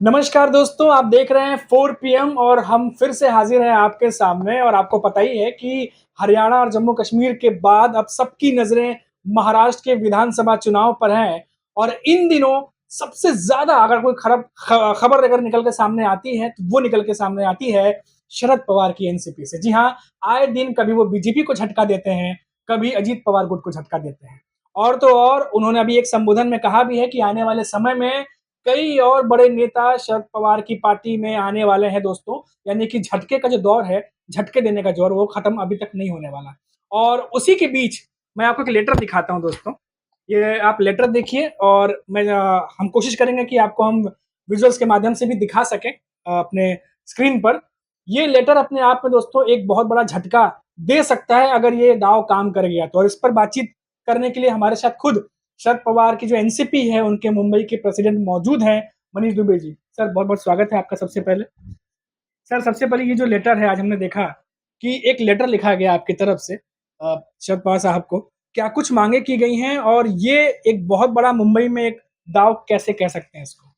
नमस्कार दोस्तों, आप देख रहे हैं 4 पीएम और हम फिर से हाजिर हैं आपके सामने और आपको पता ही है कि हरियाणा और जम्मू कश्मीर के बाद अब सबकी नज़रें महाराष्ट्र के विधानसभा चुनाव पर हैं और इन दिनों सबसे ज़्यादा अगर कोई खबर अगर निकल के सामने आती है, तो वो निकल के सामने आती है शरद पवार की एनसीपी से। जी हाँ, आए दिन कभी वो बीजेपी को झटका देते हैं, कभी अजीत पवार गुट को झटका देते हैं। और तो और उन्होंने अभी एक संबोधन में कहा भी है कि आने वाले समय में कई और बड़े नेता शरद पवार की पार्टी में आने वाले हैं दोस्तों, यानी कि झटके का जो दौर है, झटके देने का दौर वो खत्म अभी तक नहीं होने वाला। और उसी के बीच मैं आपको एक लेटर दिखाता हूँ दोस्तों, ये आप लेटर देखिए और हम कोशिश करेंगे कि आपको हम विजुअल्स के माध्यम से भी दिखा सकें अपने स्क्रीन पर। ये लेटर अपने आप में दोस्तों एक बहुत बड़ा झटका दे सकता है अगर ये दाँव काम कर गया तो। और इस पर बातचीत करने के लिए हमारे साथ खुद शरद पवार की जो एनसीपी है, उनके मुंबई के प्रेसिडेंट मौजूद हैं, मनीष दुबे जी। सर बहुत-बहुत स्वागत है आपका सबसे पहले। सर सबसे पहले ये जो लेटर है आज हमने देखा कि एक लेटर लिखा गया आपकी तरफ से शरद पवार साहब को। क्या कुछ माँगे की गई हैं और ये एक बहुत बड़ा मुंबई में एक दाँव कैसे कह सकते हैं इसको?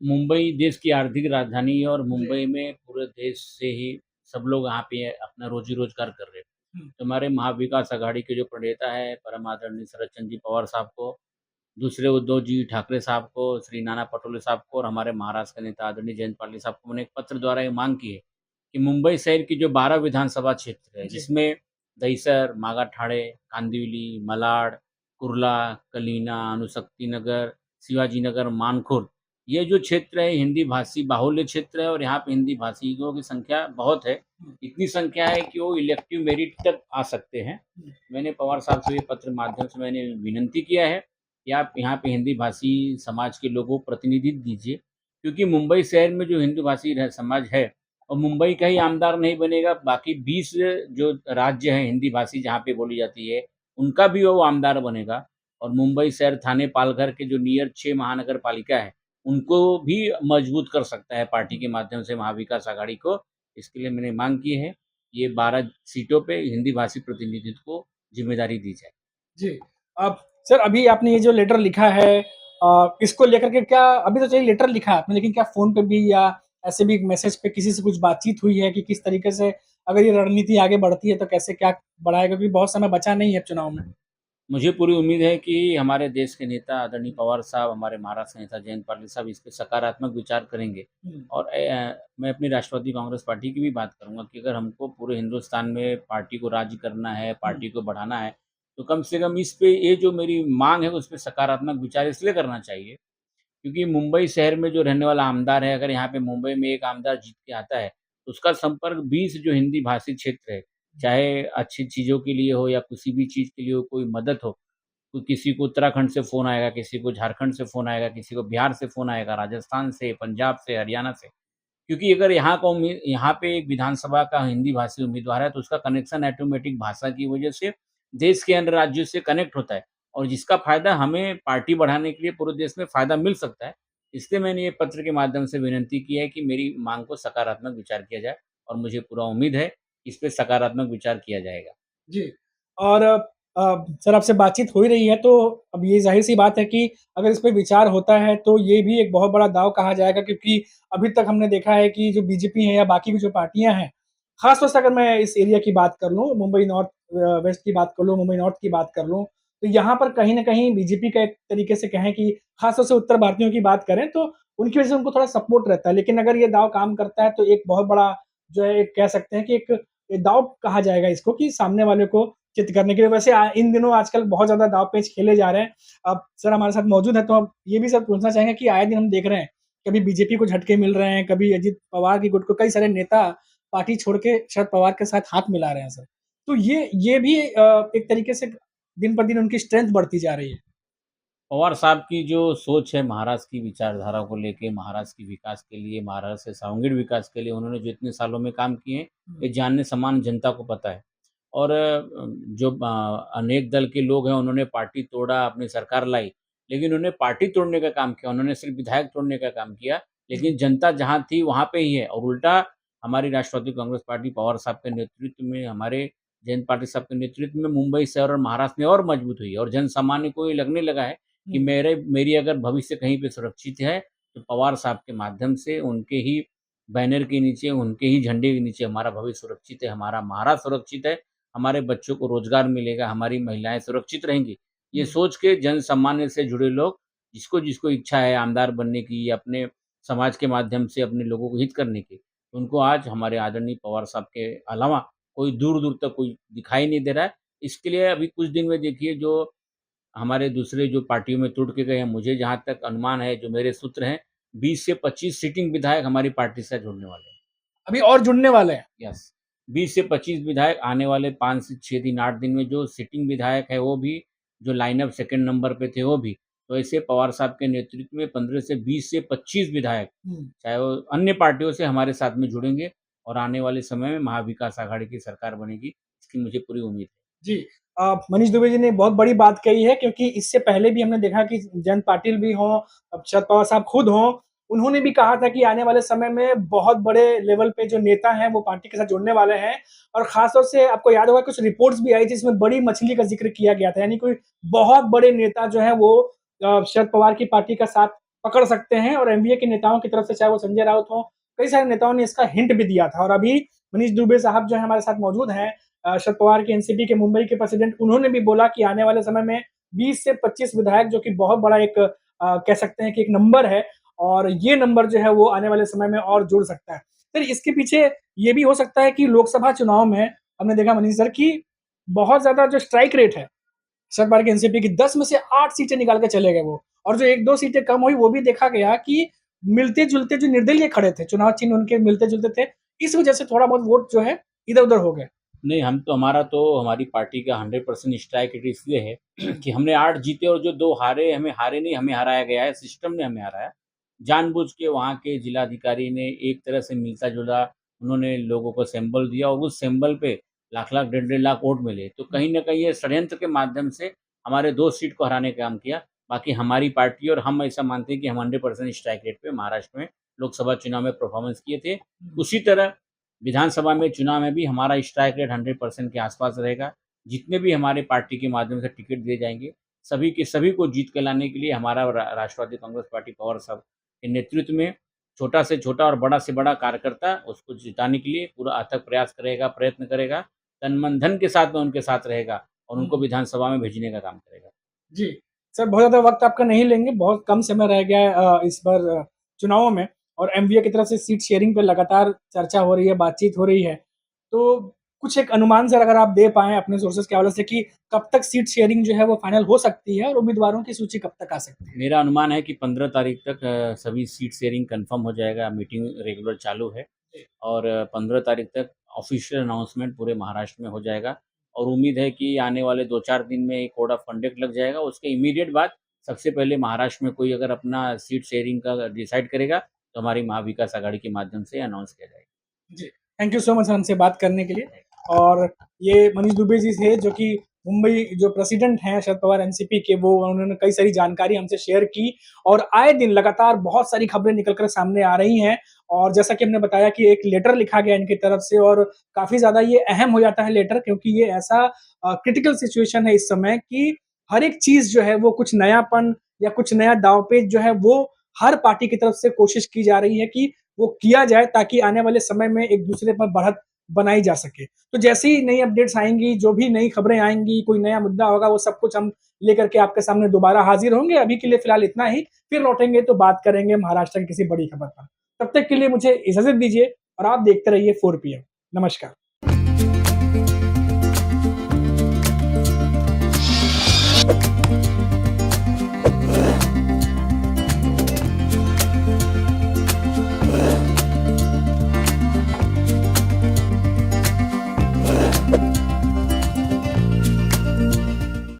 मुंबई देश की आर्थिक राजधानी है और मुंबई में पूरे देश से ही सब लोग यहाँ पे अपना रोजी-रोजगार कर रहे हैं। हुँ, तो हमारे महाविकास आघाड़ी के जो प्रणेता हैं, परम आदरणीय शरद चंद्र जी पवार साहब को, दूसरे उद्धव जी ठाकरे साहब को, श्री नाना पटोले साहब को और हमारे महाराष्ट्र के नेता आदरणीय जयंत पाटिल साहब को मैंने एक पत्र द्वारा ये माँग की है कि मुंबई शहर की जो 12 विधानसभा क्षेत्र है, जी। जिसमें दहिसर, मागाठाणे, कांदिवली, malaड, कुर्ला, कलीना, अणुशक्ति नगर, शिवाजी नगर, मानखुर्द, ये जो क्षेत्र है हिंदी भाषी बाहुल्य क्षेत्र है और यहाँ पे हिंदी भाषियों की संख्या बहुत है। हुँ, इतनी संख्या है कि वो इलेक्टिव मेरिट तक आ सकते हैं। हुँ, मैंने पवार साहब से ये पत्र माध्यम से मैंने विनती किया है कि आप यहाँ पे हिंदी भाषी समाज के लोगों को प्रतिनिधित्व दीजिए, क्योंकि मुंबई शहर में जो हिंदू भाषी समाज है और मुंबई का ही आमदार नहीं बनेगा, बाकी 20 जो राज्य हैं हिंदी भाषी जहाँ पे बोली जाती है, उनका भी वो आमदार बनेगा और मुंबई शहर, थाने, पालघर के जो नियर 6 महानगर पालिका है, उनको भी मजबूत कर सकता है पार्टी के माध्यम से महाविकास आघाड़ी को। इसके लिए मैंने माँग की है, ये 12 सीटों पे हिंदी भाषी प्रतिनिधित्व को ज़िम्मेदारी दी जाए। जी। अब सर अभी आपने ये जो लेटर लिखा है इसको लेकर के क्या अभी तो चलिए लेटर लिखा है आपने, लेकिन क्या फ़ोन पे भी या ऐसे भी मैसेज पे किसी से कुछ बातचीत हुई है कि किस तरीके से अगर ये रणनीति आगे बढ़ती है तो कैसे क्या बढ़ाएगा? क्योंकि बहुत समय बचा नहीं है अब चुनाव में। मुझे पूरी उम्मीद है कि हमारे देश के नेता आदरणीय पवार साहब, हमारे महाराष्ट्र के नेता जयंत पाटिल साहब इस पे सकारात्मक विचार करेंगे हुँ, और मैं अपनी राष्ट्रवादी कांग्रेस पार्टी की भी बात करूँगा कि अगर हमको पूरे हिंदुस्तान में पार्टी को राज्य करना है, हुँ, पार्टी को बढ़ाना है, तो कम से कम इस पे ये जो मेरी माँग है, उस पे सकारात्मक विचार इसलिए करना चाहिए, क्योंकि मुंबई शहर में जो रहने वाला आमदार है, अगर यहाँ पे मुंबई में एक आमदार जीत के आता है, तो उसका संपर्क 20 जो हिंदी भाषी क्षेत्र है, चाहे अच्छी चीज़ों के लिए हो या किसी भी चीज़ के लिए हो, कोई मदद हो, तो किसी को उत्तराखंड से फ़ोन आएगा, किसी को झारखंड से फ़ोन आएगा, किसी को बिहार से फ़ोन आएगा, राजस्थान से, पंजाब से, हरियाणा से। क्योंकि अगर यहाँ पे एक विधानसभा का हिंदी भाषी उम्मीदवार है, तो उसका कनेक्शन ऑटोमेटिक भाषा की वजह से देश के अन्य राज्यों से कनेक्ट होता है और जिसका फ़ायदा हमें पार्टी बढ़ाने के लिए पूरे देश में फ़ायदा मिल सकता है। इसलिए मैंने ये पत्र के माध्यम से विनती की है कि मेरी माँग को सकारात्मक विचार किया जाए और मुझे पूरा उम्मीद है, इस पे सकारात्मक विचार किया जाएगा। जी। और सर आपसे बातचीत हो ही रही है तो अब ये ज़ाहिर-सी बात है कि अगर इस पे विचार होता है तो ये भी एक बहुत बड़ा दाँव कहा जाएगा क्योंकि अभी तक हमने देखा है कि जो बीजेपी है या बाकी की जो पार्टियाँ हैं, ख़ास तौर से अगर मैं इस एरिया की बात कर लूँ, मुंबई नॉर्थ वेस्ट की बात कर लूँ, मुंबई नॉर्थ की बात कर लूँ, तो यहाँ पर कहीं न कहीं बीजेपी का एक तरीके से कहें कि ख़ास तौर से उत्तर भारतीयों की बात करें तो उनकी वजह से उनको थोड़ा सपोर्ट रहता है। लेकिन अगर ये दाँव काम करता है तो एक बहुत बड़ा जो है एक कह सकते हैं कि एक दाँव कहा जाएगा इसको कि सामने वाले को चित करने के लिए। वैसे इन दिनों आजकल बहुत ज़्यादा दाँव-पेच खेले जा रहे हैं। अब सर हमारे साथ मौजूद हैं तो हम ये भी सर पूछना चाहेंगे कि आए दिन हम देख रहे हैं, कभी बीजेपी को झटके मिल रहे हैं, कभी अजित पवार की गुट को कई सारे नेता पार्टी छोड़ के शरद पवार के साथ हाथ मिला रहे हैं सर। तो ये भी एक तरीके से दिन पर दिन उनकी स्ट्रेंथ बढ़ती जा रही है। पवार साहब की जो सोच है महाराष्ट्र की विचारधारा को लेके, महाराष्ट्र के विकास के लिए, महाराष्ट्र के सर्वांगीण विकास के लिए उन्होंने जो इतने सालों में काम किए हैं, हुँ, ये जानने समान जनता को पता है। और जो अनेक दल के लोग हैं उन्होंने पार्टी तोड़ा, अपनी सरकार लाई, लेकिन उन्होंने पार्टी तोड़ने का काम किया, उन्होंने सिर्फ़ विधायक तोड़ने का काम किया, हुँ, लेकिन जनता जहाँ थी वहाँ पे ही है और उल्टा हमारी राष्ट्रवादी कांग्रेस पार्टी पवार साहब के नेतृत्व में, हमारे जयंत पाटिल साहब के नेतृत्व में मुंबई शहर और महाराष्ट्र में और मजबूत हुई है और जन सामान्य को ये लगने लगा है कि हुँ, मेरी अगर भविष्य कहीं पे सुरक्षित है, तो पवार साहब के माध्यम से उनके ही बैनर के नीचे, उनके ही झंडे के नीचे हमारा भविष्य सुरक्षित है, हमारा महाराष्ट्र सुरक्षित है, हमारे बच्चों को रोज़गार मिलेगा, हमारी महिलाएँ सुरक्षित रहेंगी। ये सोच के जन सामान्य से जुड़े लोग जिसको इच्छा है आमदार बनने की या अपने समाज के माध्यम से अपने लोगों को हित करने की, उनको आज हमारे आदरणीय पवार साहब के अलावा कोई दूर-दूर तक कोई दिखाई नहीं दे रहा है। इसके लिए अभी कुछ दिन में देखिए जो हमारे दूसरे जो पार्टियों में टूट के गए हैं, मुझे जहाँ तक अनुमान है, जो मेरे सूत्र हैं, 20 से 25 सिटिंग विधायक हमारी पार्टी से जुड़ने वाले हैं। अभी और जुड़ने वाले हैं। यस, 20 से 25 विधायक आने वाले 5 से 6 दिन, 8 दिन में जो सिटिंग विधायक है, वो भी, जो लाइनअप सेकंड नंबर पे थे, वो भी। तो ऐसे पवार साहब के नेतृत्व में 15 से 20 से 25 विधायक, हुँ। चाहे वो अन्य पार्टियों से हमारे साथ में जुड़ेंगे और आने वाले समय में महाविकास आघाड़ी की सरकार बनेगी, इसकी मुझे पूरी उम्मीद है। जी। मनीष दुबे जी ने बहुत बड़ी बात कही है क्योंकि इससे पहले भी हमने देखा कि जयंत पाटिल भी हों, अब शरद पवार साहब खुद हों, उन्होंने भी कहा था कि आने वाले समय में बहुत बड़े लेवल पे जो नेता हैं वो पार्टी के साथ जुड़ने वाले हैं और ख़ास तौर से आपको याद होगा कुछ रिपोर्ट्स भी आई थी जिसमें बड़ी मछली का ज़िक्र किया गया था। यानी कोई बहुत बड़े नेता जो हैं वो शरद पवार की पार्टी का साथ पकड़ सकते हैं और एनडीए के नेताओं की तरफ से चाहे वो संजय राउत हों, कई सारे नेताओं ने इसका हिंट भी दिया था और अभी मनीष दुबे साहब जो हैं हमारे साथ मौजूद हैं, शरद पवार के एनसीपी के मुंबई के प्रेसिडेंट, उन्होंने भी बोला कि आने वाले समय में 20 से 25 विधायक जो कि बहुत बड़ा एक कह सकते हैं कि एक नंबर है और ये नंबर जो है वो आने वाले समय में और जुड़ सकता है। फिर इसके पीछे ये भी हो सकता है कि लोकसभा चुनाव में हमने देखा मनीष सर कि बहुत ज़्यादा जो स्ट्राइक रेट है, शरद पवार की एनसीपी की 10 में से 8 सीटें निकाल के चले गए वो और जो 1-2 सीटें कम हुई वो भी देखा गया कि मिलते-जुलते जो निर्दलीय खड़े थे, चुनाव चिन्ह उनके मिलते-जुलते थे, इस वजह से थोड़ा बहुत वोट जो है इधर-उधर हो गए। नहीं, हमारी पार्टी का 100% स्ट्राइक रेट इसलिए है कि हमने 8 जीते और जो 2 हारे, हमें हारे नहीं, हमें हराया गया है, सिस्टम ने हमें हराया। जानबूझ के वहाँ के जिलाधिकारी ने एक तरह से मिलता-जुला उन्होंने लोगों को सिंबल दिया और उस सिंबल पे लाख-लाख, डेढ़-डेढ़ लाख वोट मिले। तो कहीं न कहीं ये षड्यंत्र के माध्यम से हमारे 2 सीट को हराने का काम किया। बाकी हमारी पार्टी और हम ऐसा मानते हैं कि हम 100% स्ट्राइक रेट पे महाराष्ट्र में लोकसभा चुनाव में परफ़ॉर्मेंस किए थे। उसी तरह विधानसभा में चुनाव में भी हमारा स्ट्राइक रेट 100% के आसपास रहेगा। जितने भी हमारे पार्टी के माध्यम से टिकट दिए जाएँगे, सभी के सभी को जीत के लाने के लिए हमारा राष्ट्रवादी कांग्रेस पार्टी पवार साहब के नेतृत्व में छोटा से छोटा और बड़ा से बड़ा कार्यकर्ता उसको जिताने के लिए पूरा अथक प्रयास करेगा, प्रयत्न करेगा, तन मन धन के साथ में उनके साथ रहेगा और उनको विधानसभा में भेजने का काम करेगा। जी। सर बहुत ज़्यादा वक़्त आपका नहीं लेंगे, बहुत कम समय रह गया है इस बार चुनावों में और एमवीए की तरफ से सीट शेयरिंग पे लगातार चर्चा हो रही है, बातचीत हो रही है। तो कुछ एक अनुमान सर अगर आप दे पाएँ अपने सोर्सेज़ के हवाले से कि कब तक सीट शेयरिंग जो है वो फाइनल हो सकती है और उम्मीदवारों की सूची कब तक आ सकती है? मेरा अनुमान है कि 15 तारीख तक सभी सीट शेयरिंग कन्फर्म हो जाएगा, मीटिंग रेगुलर चालू है और 15 तारीख तक ऑफ़िशियल अनाउंसमेंट पूरे महाराष्ट्र में हो जाएगा और उम्मीद है कि आने वाले 2-4 दिन में एक कोड ऑफ कंडक्ट लग जाएगा। उसके इमीडिएट बाद सबसे पहले महाराष्ट्र में कोई अगर अपना सीट शेयरिंग का डिसाइड करेगा, तो हमारी महाविकास आघाड़ी के माध्यम से अनाउंस किया जाएगा। जी, थैंक यू सो मच हमसे बात करने के लिए और ये मनीष दुबे जी थे जो कि मुंबई जो प्रेसिडेंट हैं शरद पवार एनसीपी के, वो उन्होंने कई सारी जानकारी हमसे शेयर की और आए दिन लगातार बहुत सारी खबरें निकल कर सामने आ रही हैं और जैसा कि हमने बताया कि एक लेटर लिखा गया इनकी तरफ से और काफ़ी ज़्यादा ये अहम हो जाता है लेटर क्योंकि ये ऐसा क्रिटिकल सिचुएशन है इस समय कि हर एक चीज़ जो है वो कुछ नयापन या कुछ नया दाँव-पेच जो है वो हर पार्टी की तरफ से कोशिश की जा रही है कि वो किया जाए ताकि आने वाले समय में एक दूसरे पर बढ़त बनाई जा सके। तो जैसे ही नई अपडेट्स आएँगी, जो भी नई खबरें आएँगी, कोई नया मुद्दा होगा, वो सब कुछ हम लेकर के आपके सामने दोबारा हाज़िर होंगे। अभी के लिए फ़िलहाल इतना ही, फिर लौटेंगे तो बात करेंगे महाराष्ट्र की किसी बड़ी खबर पर। तब तक के लिए मुझे इजाज़त दीजिए और आप देखते रहिए 4 पीएम। नमस्कार।